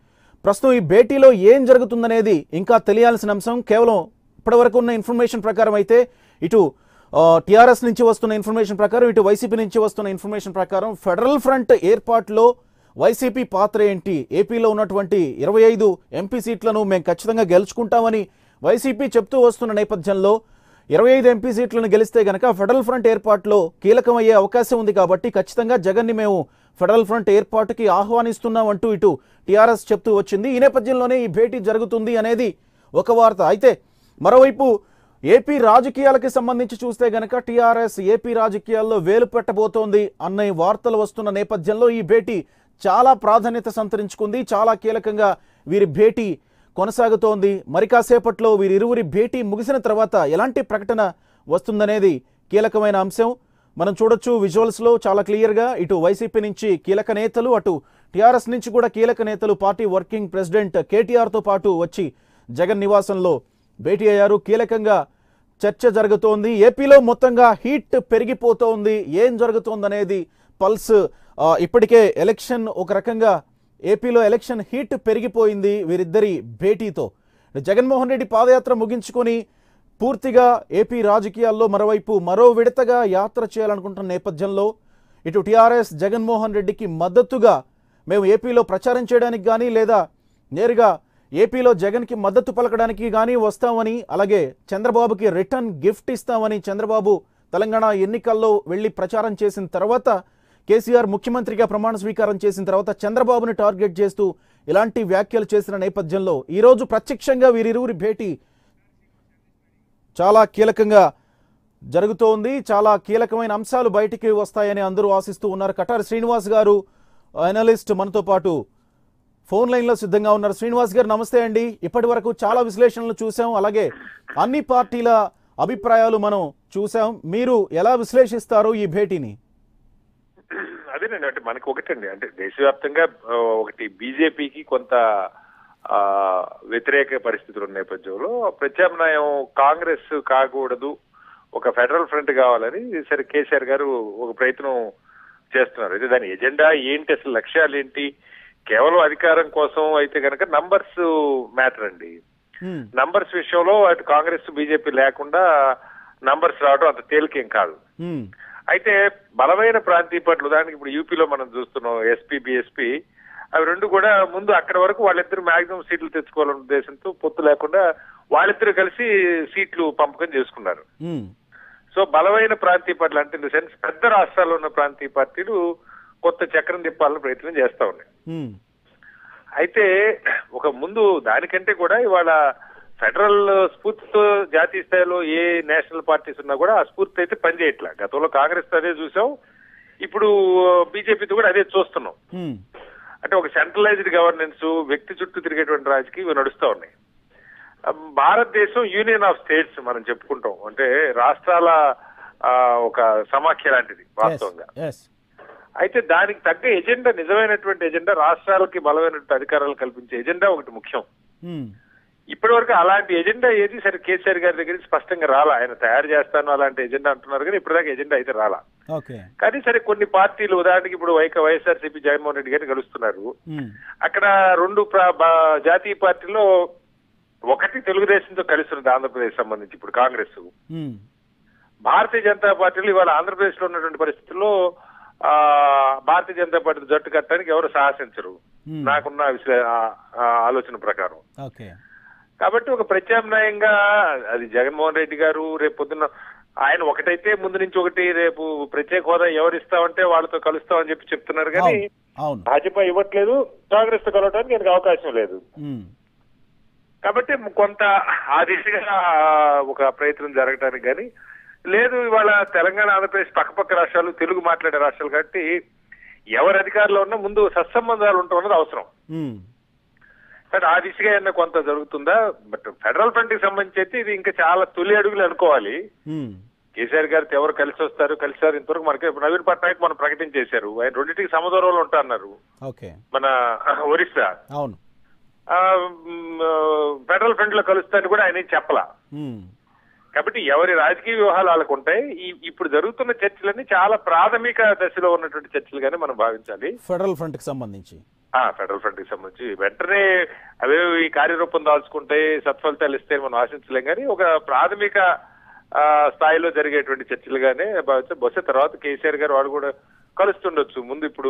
ప్రస్తుతం ఈ భేటీలో ఏం జరుగుతుందనేది ఇంకా తెలియాల్సిన అంశం. కేవలం ఇప్పటివరకు ఉన్న ఇన్ఫర్మేషన్ ప్రకారం అయితే ఇటు టీఆర్ఎస్ నుంచి వస్తున్న ఇన్ఫర్మేషన్ ప్రకారం, ఇటు వైసీపీ నుంచి వస్తున్న ఇన్ఫర్మేషన్ ప్రకారం ఫెడరల్ ఫ్రంట్ ఏర్పాటులో వైసీపీ పాత్ర ఏంటి, ఏపీలో ఉన్నటువంటి 25 ఎంపీ సీట్లను మేము ఖచ్చితంగా గెలుచుకుంటామని వైసీపీ చెప్తూ వస్తున్న నేపథ్యంలో 25 ఎంపీ సీట్లను గెలిస్తే గనక ఫెడరల్ ఫ్రంట్ ఏర్పాటులో కీలకమయ్యే అవకాశం ఉంది. కాబట్టి ఖచ్చితంగా జగన్ని మేము ఫెడరల్ ఫ్రంట్ ఏర్పాటుకి ఆహ్వానిస్తున్నాం అంటూ ఇటు టీఆర్ఎస్ చెప్తూ వచ్చింది. ఈ నేపథ్యంలోనే ఈ భేటీ జరుగుతుంది అనేది ఒక వార్త. అయితే మరోవైపు ఏపీ రాజకీయాలకి సంబంధించి చూస్తే గనక టీఆర్ఎస్ ఏపీ రాజకీయాల్లో వేలు పెట్టబోతోంది అన్న వార్తలు వస్తున్న నేపథ్యంలో ఈ భేటీ చాలా ప్రాధాన్యత సంతరించుకుంది. చాలా కీలకంగా వీరి భేటీ కొనసాగుతోంది. మరి కాసేపట్లో వీరిరువురి భేటీ ముగిసిన తర్వాత ఎలాంటి ప్రకటన వస్తుందనేది కీలకమైన అంశం. మనం చూడొచ్చు విజువల్స్లో చాలా క్లియర్గా ఇటు వైసీపీ నుంచి కీలక నేతలు, అటు టీఆర్ఎస్ నుంచి కూడా కీలక నేతలు పార్టీ వర్కింగ్ ప్రెసిడెంట్ కేటీఆర్తో పాటు వచ్చి జగన్ నివాసంలో భేటీ అయ్యారు. కీలకంగా చర్చ జరుగుతోంది. ఏపీలో మొత్తంగా హీట్ పెరిగిపోతోంది. ఏం జరుగుతోందనేది పల్స్. ఇప్పటికే ఎలక్షన్ ఒక రకంగా ఏపీలో ఎలక్షన్ హీట్ పెరిగిపోయింది వీరిద్దరి భేటీతో. జగన్మోహన్ రెడ్డి పాదయాత్ర ముగించుకొని పూర్తిగా ఏపీ రాజకీయాల్లో మరోవైపు మరో విడతగా యాత్ర చేయాలనుకుంటున్న నేపథ్యంలో ఇటు టీఆర్ఎస్ జగన్మోహన్ రెడ్డికి మద్దతుగా మేము ఏపీలో ప్రచారం చేయడానికి కానీ లేదా నేరుగా ఏపీలో జగన్కి మద్దతు పలకడానికి కానీ వస్తామని, అలాగే చంద్రబాబుకి రిటర్న్ గిఫ్ట్ ఇస్తామని చంద్రబాబు తెలంగాణ ఎన్నికల్లో వెళ్ళి ప్రచారం చేసిన తర్వాత, కేసీఆర్ ముఖ్యమంత్రిగా ప్రమాణ స్వీకారం చేసిన తర్వాత చంద్రబాబుని టార్గెట్ చేస్తూ ఇలాంటి వ్యాఖ్యలు చేసిన నేపథ్యంలో ఈరోజు ప్రత్యక్షంగా వీరిరువురి భేటీ చాలా కీలకంగా జరుగుతోంది. చాలా కీలకమైన అంశాలు బయటికి వస్తాయని అందరూ ఆశిస్తూ ఉన్నారు. కటారి శ్రీనివాస్ గారు అనలిస్ట్ మనతో పాటు ఫోన్ లైన్లో సిద్ధంగా ఉన్నారు. శ్రీనివాస్ గారు నమస్తే అండి. ఇప్పటి వరకు చాలా విశ్లేషణలు చూసాం, అలాగే అన్ని పార్టీల అభిప్రాయాలు మనం చూసాం. మీరు ఎలా విశ్లేషిస్తారు ఈ భేటీని? అదేనండి, అంటే మనకి ఒకటండి, అంటే దేశవ్యాప్తంగా ఒకటి బీజేపీకి కొంత వ్యతిరేక పరిస్థితులు ఉన్న నేపథ్యంలో ప్రత్యామ్నాయం కాంగ్రెస్ కాకూడదు, ఒక ఫెడరల్ ఫ్రంట్ కావాలని సరే కేసీఆర్ గారు ఒక ప్రయత్నం చేస్తున్నారు. అయితే దాని ఎజెండా ఏంటి, అసలు లక్ష్యాలు ఏంటి? కేవలం అధికారం కోసం అయితే కనుక నంబర్స్ మ్యాటర్ అండి. నంబర్స్ విషయంలో అటు కాంగ్రెస్ బీజేపీ లేకుండా నంబర్స్ రావడం అంత తేలికేం కాదు. అయితే బలమైన ప్రాంతీయ పార్టీలు, దానికి ఇప్పుడు యూపీలో మనం చూస్తున్నాం ఎస్పీ బీఎస్పీ, అవి రెండు కూడా ముందు అక్కడ వరకు వాళ్ళిద్దరు మాక్సిమం సీట్లు తెచ్చుకోవాలనే ఉద్దేశంతో పొత్తు లేకుండా వాళ్ళిద్దరు కలిసి సీట్లు పంపకం చేసుకున్నారు. సో బలమైన ప్రాంతీయ పార్టీలు అంటే ఇన్ ద సెన్స్ పెద్ద రాష్ట్రాల్లో ఉన్న ప్రాంతీయ పార్టీలు కొత్త చక్రం తిప్పాలని ప్రయత్నం చేస్తా ఉన్నాయి. అయితే ఒక ముందు దానికంటే కూడా ఇవాళ ఫెడరల్ స్ఫూర్తితో జాతీయ స్థాయిలో ఏ నేషనల్ పార్టీస్ ఉన్నా కూడా ఆ స్ఫూర్తి అయితే పనిచేయట్లా. గతంలో కాంగ్రెస్ అదే చూసాం, ఇప్పుడు బీజేపీతో కూడా అదే చూస్తున్నాం. అంటే ఒక సెంట్రలైజ్డ్ గవర్నెన్స్, వ్యక్తి చుట్టూ తిరిగేటువంటి రాజకీయం నడుస్తూ ఉన్నాయి. భారతదేశం యూనియన్ ఆఫ్ స్టేట్స్ మనం చెప్పుకుంటాం, అంటే రాష్ట్రాల ఒక సమాఖ్య లాంటిది వాస్తవంగా. yes. అయితే దానికి తగ్గ ఎజెండా, నిజమైనటువంటి ఎజెండా, రాష్ట్రాలకి బలమైనటువంటి అధికారాలు కల్పించే ఎజెండా ఒకటి ముఖ్యం. ఇప్పటి వరకు అలాంటి ఎజెండా ఏది సరే కేసీఆర్ గారి దగ్గర స్పష్టంగా రాలా. ఆయన తయారు చేస్తాను అలాంటి ఎజెండా అంటున్నారు, కానీ ఇప్పటిదాకా ఎజెండా అయితే రాలా. కానీ సరే కొన్ని పార్టీలు, ఉదాహరణకి ఇప్పుడు వైఎస్ఆర్సీపీ జగన్మోహన్ రెడ్డి గారిని కలుస్తున్నారు. అక్కడ రెండు జాతీయ పార్టీలో ఒకటి తెలుగుదేశంతో కలుస్తున్నది ఆంధ్రప్రదేశ్ సంబంధించి. ఇప్పుడు కాంగ్రెస్, భారతీయ జనతా పార్టీలు ఇవాళ ఆంధ్రప్రదేశ్ లో ఉన్నటువంటి పరిస్థితుల్లో భారతీయ జనతా పార్టీ జట్టు కట్టడానికి ఎవరు సాహసించరు నాకున్న ఆలోచన ప్రకారం. కాబట్టి ఒక ప్రత్యామ్నాయంగా అది జగన్మోహన్ రెడ్డి గారు రేపు పొద్దున్న ఆయన ఒకటైతే ముందు నుంచి ఒకటి, రేపు ప్రత్యేక హోదా ఎవరిస్తామంటే వాళ్ళతో కలుస్తామని చెప్తున్నారు, కానీ భాజపా ఇవ్వట్లేదు. కాంగ్రెస్ తో కలవడానికి ఆయనకు అవకాశం లేదు. కాబట్టి కొంత ఆ దిశగా ఒక ప్రయత్నం జరగడానికి కానీ లేదు. ఇవాళ తెలంగాణ, ఆంధ్రప్రదేశ్ పక్కపక్క రాష్ట్రాలు, తెలుగు మాట్లాడే రాష్ట్రాలు కాబట్టి ఎవరు అధికారంలో ఉన్నా ముందు సత్సంబంధాలు ఉండటం అన్నది అవసరం. కానీ ఆ దిశగా ఏమన్నా కొంత జరుగుతుందా? బట్ ఫెడరల్ ఫ్రంట్ కి సంబంధించి అయితే ఇది ఇంకా చాలా తొలి అడుగులు అనుకోవాలి. కేసీఆర్ గారితో ఎవరు కలిసి వస్తారు, కలిసారు ఇంతవరకు మనకి నవీన్ పట్నాయక్ మనం ప్రకటించేశారు. ఆయన రెండింటికి సమదూరంలో ఉంటా అన్నారు. మన ఒరిస్సా ఫెడరల్ ఫ్రంట్ లో కలుస్తారని కూడా ఆయన చెప్పలా. కాబట్టి ఎవరి రాజకీయ వ్యూహాలు వాళ్ళకు ఉంటాయి. ఇప్పుడు జరుగుతున్న చర్చలన్నీ చాలా ప్రాథమిక దశలో ఉన్నటువంటి చర్చలుగానే మనం భావించాలి. ఫెడరల్ ఫ్రంట్ కి సంబంధించి వెంటనే అవే ఈ కార్యరూపం దాల్చుకుంటే సత్ఫలితాలు ఇస్తే మనం ఆశించలేం, కానీ ఒక ప్రాథమిక స్థాయిలో జరిగేటువంటి చర్చలుగానే భావించాలి. బహుశా తర్వాత కేసీఆర్ గారు వాడు కూడా కలుస్తుండొచ్చు. ముందు ఇప్పుడు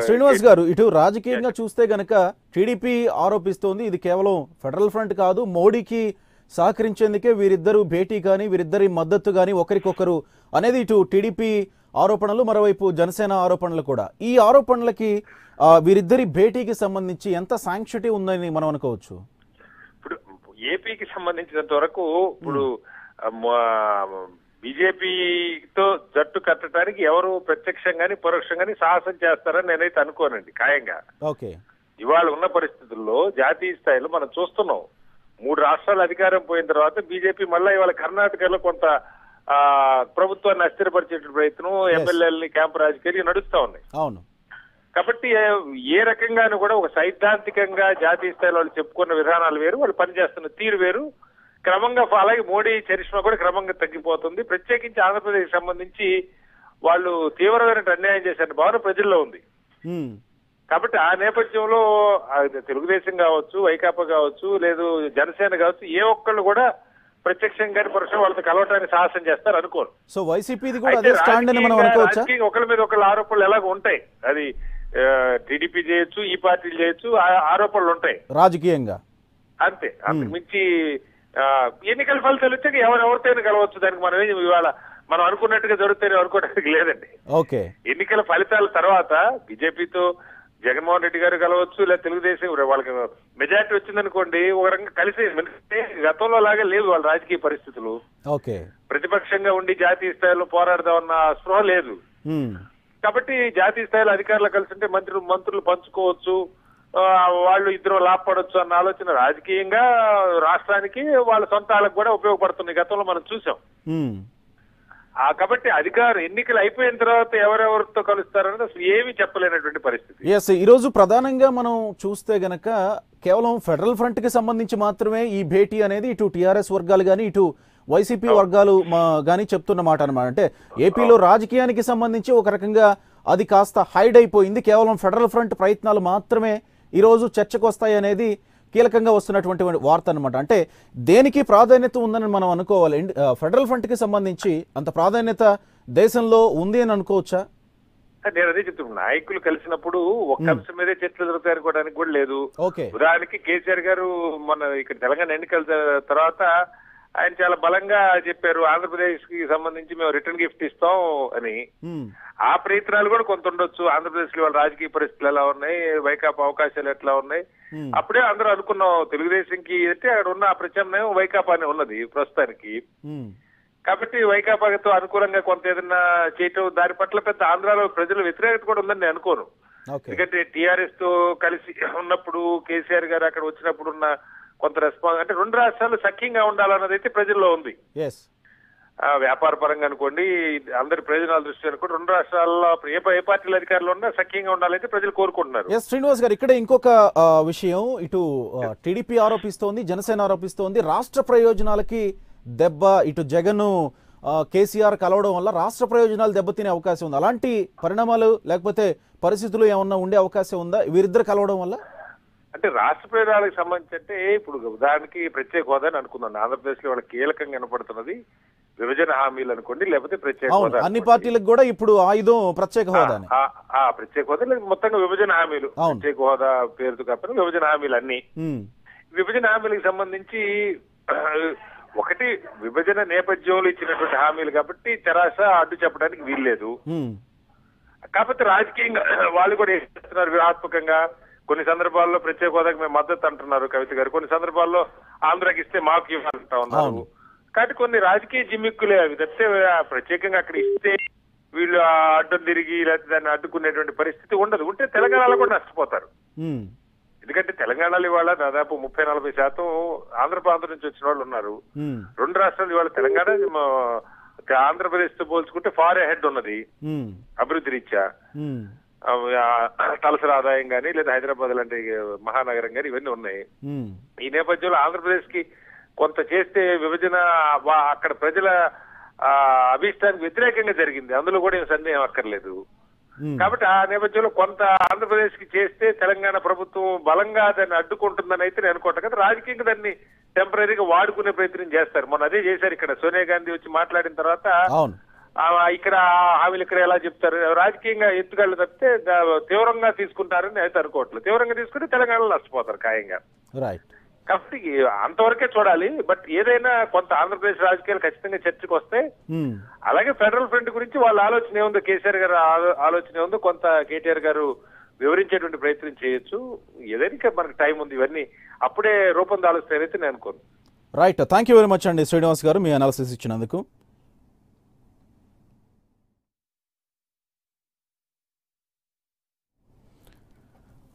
శ్రీనివాస్ గారు, ఇటు రాజకీయంగా చూస్తే గనక టీడీపీ ఆరోపిస్తోంది ఇది కేవలం ఫెడరల్ ఫ్రంట్ కాదు, మోడీకి సహకరించేందుకే వీరిద్దరు భేటీ కానీ వీరిద్దరి మద్దతు కానీ ఒకరికొకరు అనేది ఇటు టీడీపీ ఆరోపణలు, మరోవైపు జనసేన ఆరోపణలు కూడా. ఈ ఆరోపణలకి వీరిద్దరి భేటీకి సంబంధించి ఎంత సాంక్షిటీ ఉందని మనం అనుకోవచ్చు? ఇప్పుడు ఏపీకి సంబంధించినంత వరకు ఇప్పుడు బీజేపీతో జట్టు కట్టడానికి ఎవరు ప్రత్యక్షంగాని పరోక్షంగాని సాహసం చేస్తారని నేనైతే అనుకోనండి ఖాయంగా. ఇవాళ ఉన్న పరిస్థితుల్లో జాతీయ స్థాయిలో మనం చూస్తున్నాం. 3 రాష్ట్రాల అధికారం పోయిన తర్వాత బీజేపీ మళ్ళా ఇవాళ కర్ణాటకలో కొంత ప్రభుత్వాన్ని అస్థిరపరిచే ప్రయత్నం, ఎమ్మెల్యేలని క్యాంపు రాజకీయాలు నడుస్తా ఉన్నాయి. కాబట్టి ఏ రకంగానూ కూడా ఒక సైద్ధాంతికంగా జాతీయ స్థాయిలో వాళ్ళు చెప్పుకున్న విధానాలు వేరు, వాళ్ళు పనిచేస్తున్న తీరు వేరు. క్రమంగా అలాగే మోడీ చరిష్మా కూడా క్రమంగా తగ్గిపోతుంది. ప్రత్యేకించి ఆంధ్రప్రదేశ్ సంబంధించి వాళ్ళు తీవ్రమైన అన్యాయం చేసిన భావన ప్రజల్లో ఉంది. కాబట్టి ఆ నేపథ్యంలో తెలుగుదేశం కావచ్చు, వైకాపా కావచ్చు, లేదు జనసేన కావచ్చు, ఏ ఒక్కళ్ళు కూడా ప్రత్యక్షంగా పరోక్షంగా వాళ్ళతో కలవటానికి సాహసం చేస్తారు అనుకోరు. సో వైసీపీది కూడా అదే స్టాండ్ అని మనం అనుకోవచ్చా? ఒకళ్ళ మీద ఒకళ్ళ ఆరోపణలు ఎలాగ ఉంటాయి, అది టీడీపీ చేయొచ్చు, ఈ పార్టీలు చేయొచ్చు, ఆరోపణలు ఉంటాయి రాజకీయంగా అంతే. అంతకు మించి ఎన్నికల ఫలితాలు వచ్చాక ఎవరెవరితో కలవచ్చు. దానికి మనం ఇవాళ మనం అనుకున్నట్టుగా జరుగుతాయని అనుకోవడానికి లేదండి. ఎన్నికల ఫలితాల తర్వాత బీజేపీతో జగన్మోహన్ రెడ్డి గారు కలవచ్చు, లేదా తెలుగుదేశం వాళ్ళకి మెజారిటీ వచ్చిందనుకోండి, ఒక రకంగా కలిసి గతంలో లాగా లేవు వాళ్ళ రాజకీయ పరిస్థితులు. ప్రతిపక్షంగా ఉండి జాతీయ స్థాయిలో పోరాడదామన్న స్పృహ లేదు. కాబట్టి జాతీయ స్థాయిలో అధికారులు కలిసి ఉంటే మంత్రులు పంచుకోవచ్చు, వాళ్ళు ఇద్దరు లాభపడవచ్చు అన్న ఆలోచన రాజకీయంగా రాష్ట్రానికి వాళ్ళ సొంత వాళ్ళకి కూడా ఉపయోగపడుతుంది. గతంలో మనం చూసాం. కాబట్టి ఎన్నికలు అయిపోయిన తర్వాత ఎవరెవరితో కలుస్తారన్నది అసలు ఏమీ చెప్పలేనటువంటి పరిస్థితి. ఈ రోజు ప్రధానంగా మనం చూస్తే గనక కేవలం ఫెడరల్ ఫ్రంట్ కి సంబంధించి మాత్రమే ఈ భేటీ అనేది ఇటు టీఆర్ఎస్ వర్గాలు గానీ ఇటు వైసీపీ వర్గాలు గానీ చెప్తున్న మాట అన్నమాట. అంటే ఏపీలో రాజకీయానికి సంబంధించి ఒక రకంగా అది కాస్త హైడ్ అయిపోయింది. కేవలం ఫెడరల్ ఫ్రంట్ ప్రయత్నాలు మాత్రమే ఈ రోజు చర్చకు వస్తాయి అనేది కీలకంగా వస్తున్నటువంటి వార్త అనమాట. అంటే దేనికి ప్రాధాన్యత ఉందని మనం అనుకోవాలి? ఫెడరల్ ఫ్రంట్ కి సంబంధించి అంత ప్రాధాన్యత దేశంలో ఉంది అని అనుకోవచ్చా? నేను అదే చెప్తున్నాను. నాయకులు కలిసినప్పుడు ఒక్క అంశం మీదే చర్చలు జరుగుతాయి అనుకోవడానికి కూడా లేదు. ఉదాహరణకి కేసీఆర్ గారు మన ఇక్కడ తెలంగాణ ఎన్నికల తర్వాత ఆయన చాలా బలంగా చెప్పారు, ఆంధ్రప్రదేశ్ కి సంబంధించి మేము రిటర్న్ గిఫ్ట్ ఇస్తాం అని. ఆ ప్రయత్నాలు కూడా కొంత ఉండొచ్చు. ఆంధ్రప్రదేశ్ లో వాళ్ళ రాజకీయ పరిస్థితులు ఎలా ఉన్నాయి, వైకాపా అవకాశాలు ఎట్లా ఉన్నాయి, అప్పుడే అందరూ అనుకున్నాం తెలుగుదేశంకి అంటే అక్కడ ఉన్న ప్రత్యామ్నాయం వైకాపానే ఉన్నది ప్రస్తుతానికి. కాబట్టి వైకాపాతో అనుకూలంగా కొంత ఏదైనా చేయటం, దాని పట్ల పెద్ద ఆంధ్రాలో ప్రజల వ్యతిరేకత కూడా ఉందని నేను అనుకోను. ఎందుకంటే టీఆర్ఎస్ తో కలిసి ఉన్నప్పుడు కేసీఆర్ గారు అక్కడ వచ్చినప్పుడు ఉన్న కొంత రెస్పాన్స్ అంటే 2 రాష్ట్రాలు సఖ్యంగా ఉండాలన్నది అయితే ప్రజల్లో ఉంది. వ్యాపార పరంగా అనుకోండి, అందరి ప్రయోజనాల దృష్టి అనుకోండి, రెండు రాష్ట్రాల్లో ఏ పార్టీల అధికారులు ఉన్నా సఖ్యంగా ఉండాలైతే ప్రజలు కోరుకుంటున్నారు. శ్రీనివాస్ గారు, ఇక్కడ ఇంకొక విషయం, ఇటు టీడీపీ ఆరోపిస్తోంది, జనసేన ఆరోపిస్తోంది, రాష్ట్ర ప్రయోజనాలకి దెబ్బ, ఇటు జగన్ కేసీఆర్ కలవడం వల్ల రాష్ట్ర ప్రయోజనాలు దెబ్బతినే అవకాశం ఉంది. అలాంటి పరిణామాలు లేకపోతే పరిస్థితులు ఏమన్నా ఉండే అవకాశం ఉందా వీరిద్దరు కలవడం వల్ల? అంటే రాష్ట్ర ప్రయోజనాలకు సంబంధించి అంటే ఇప్పుడు ఉదాహరణకి ప్రత్యేక హోదా అని అనుకుందాం. ఆంధ్రప్రదేశ్ లో వాళ్ళకి కీలకంగా కనపడుతున్నది విభజన హామీలు అనుకోండి, లేకపోతే ప్రత్యేక హోదా. అన్ని పార్టీలకు కూడా ఇప్పుడు ఆయుధం ప్రత్యేక హోదా. ప్రత్యేక హోదా లేదు, మొత్తంగా విభజన హామీలు, ప్రత్యేక హోదా పేరుతో కాకపోతే విభజన హామీలు అన్ని. విభజన హామీలకు సంబంధించి ఒకటి విభజన నేపథ్యంలో ఇచ్చినటువంటి హామీలు కాబట్టి తెరాస అడ్డు చెప్పడానికి వీల్లేదు. కాకపోతే రాజకీయంగా వాళ్ళు కూడా ఏం చేస్తున్నారు, వ్యూహాత్మకంగా కొన్ని సందర్భాల్లో ప్రత్యేక హోదాకి మేము మద్దతు అంటున్నారు కవిత గారు, కొన్ని సందర్భాల్లో ఆంధ్రాకి ఇస్తే మాకు ఇవ్వాలంటా ఉన్నారు. కాబట్టి కొన్ని రాజకీయ జిమ్మిక్కులే అవి తప్పితే ప్రత్యేకంగా అక్కడ ఇస్తే వీళ్ళు అడ్డం తిరిగి లేకపోతే దాన్ని అడ్డుకునేటువంటి పరిస్థితి ఉండదు. ఉంటే తెలంగాణలో కూడా నష్టపోతారు. ఎందుకంటే తెలంగాణలో ఇవాళ దాదాపు 30-40% ఆంధ్ర ప్రాంతం నుంచి వచ్చిన వాళ్ళు ఉన్నారు. రెండు రాష్ట్రాలు ఇవాళ తెలంగాణ ఆంధ్రప్రదేశ్ తో పోల్చుకుంటే ఫార్ హెడ్ ఉన్నది అభివృద్ధి రీత్యా. తలసరి ఆదాయం గానీ లేదా హైదరాబాద్ లాంటి మహానగరం గానీ ఇవన్నీ ఉన్నాయి. ఈ నేపథ్యంలో ఆంధ్రప్రదేశ్ కి కొంత చేస్తే విభజన అక్కడ ప్రజల అభిష్టానికి వ్యతిరేకంగా జరిగింది, అందులో కూడా ఏం సందేహం అక్కర్లేదు. కాబట్టి ఆ నేపథ్యంలో కొంత ఆంధ్రప్రదేశ్ కి చేస్తే తెలంగాణ ప్రభుత్వం బలంగా దాన్ని అడ్డుకుంటుందని అయితే నేను అనుకుంటా కదా. రాజకీయంగా దాన్ని టెంపరీగా వాడుకునే ప్రయత్నం చేస్తారు. మొన్న అదే చేశారు. ఇక్కడ సోనియా గాంధీ వచ్చి మాట్లాడిన తర్వాత ఇక్కడ హామీలు ఇక్కడ ఎలా చెప్తారు, రాజకీయంగా ఎత్తుగళ్ళు తప్పితే తీవ్రంగా తీసుకుంటారని అయితే అనుకోవట్లేదు. తీవ్రంగా తీసుకుంటే తెలంగాణలో నష్టపోతారు ఖాయంగా. కాబట్టి అంతవరకే చూడాలి. బట్ ఏదైనా కొంత ఆంధ్రప్రదేశ్ రాజకీయాలు ఖచ్చితంగా చర్చకు వస్తాయి. అలాగే ఫెడరల్ ఫ్రంట్ గురించి వాళ్ళ ఆలోచన ఏముందో, కేసీఆర్ గారు ఆలోచన ఏముందో కొంత కేటీఆర్ గారు వివరించేటువంటి ప్రయత్నం చేయొచ్చు. ఏదైనా మనకు టైం ఉంది, ఇవన్నీ అప్పుడే రూపొందాలుస్తారైతే నేను అనుకోను. Right, thank you very much అండి శ్రీనివాస్ గారు మీ అనాలిసిస్ ఇచ్చినందుకు.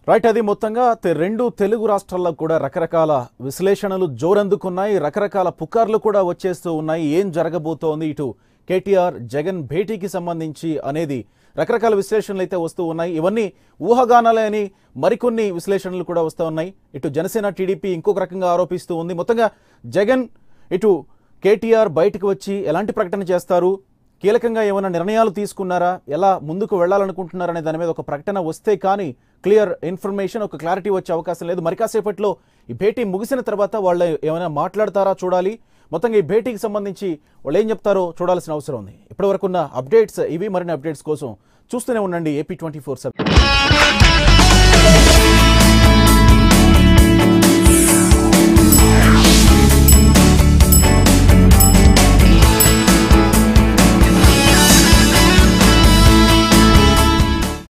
రైట్, అది మొత్తంగా రెండు తెలుగు రాష్ట్రాల్లో కూడా రకరకాల విశ్లేషణలు జోరందుకున్నాయి, రకరకాల పుకార్లు కూడా వచ్చేస్తూ ఉన్నాయి. ఏం జరగబోతోంది ఇటు కేటీఆర్ జగన్ భేటీకి సంబంధించి అనేది రకరకాల విశ్లేషణలు అయితే వస్తూ ఉన్నాయి. ఇవన్నీ ఊహాగానాలే అని మరికొన్ని విశ్లేషణలు కూడా వస్తూ ఉన్నాయి. ఇటు జనసేన టీడీపీ ఇంకొక రకంగా ఆరోపిస్తూ ఉంది. మొత్తంగా జగన్ ఇటు కేటీఆర్ బయటకు వచ్చి ఎలాంటి ప్రకటన చేస్తారు, కీలకంగా ఏమైనా నిర్ణయాలు తీసుకున్నారా, ఎలా ముందుకు వెళ్లాలనుకుంటున్నారనే దాని మీద ఒక ప్రకటన వస్తే కానీ క్లియర్ ఇన్ఫర్మేషన్, ఒక క్లారిటీ వచ్చే అవకాశం లేదు. మరి కాసేపట్లో ఈ భేటీ ముగిసిన తర్వాత వాళ్ళు ఏమైనా మాట్లాడతారా చూడాలి. మొత్తంగా ఈ భేటీకి సంబంధించి వాళ్ళు ఏం చెప్తారో చూడాల్సిన అవసరం ఉంది. ఇప్పటివరకున్న అప్డేట్స్ ఇవి. మరిన్ని అప్డేట్స్ కోసం చూస్తూనే ఉండండి AP24/7.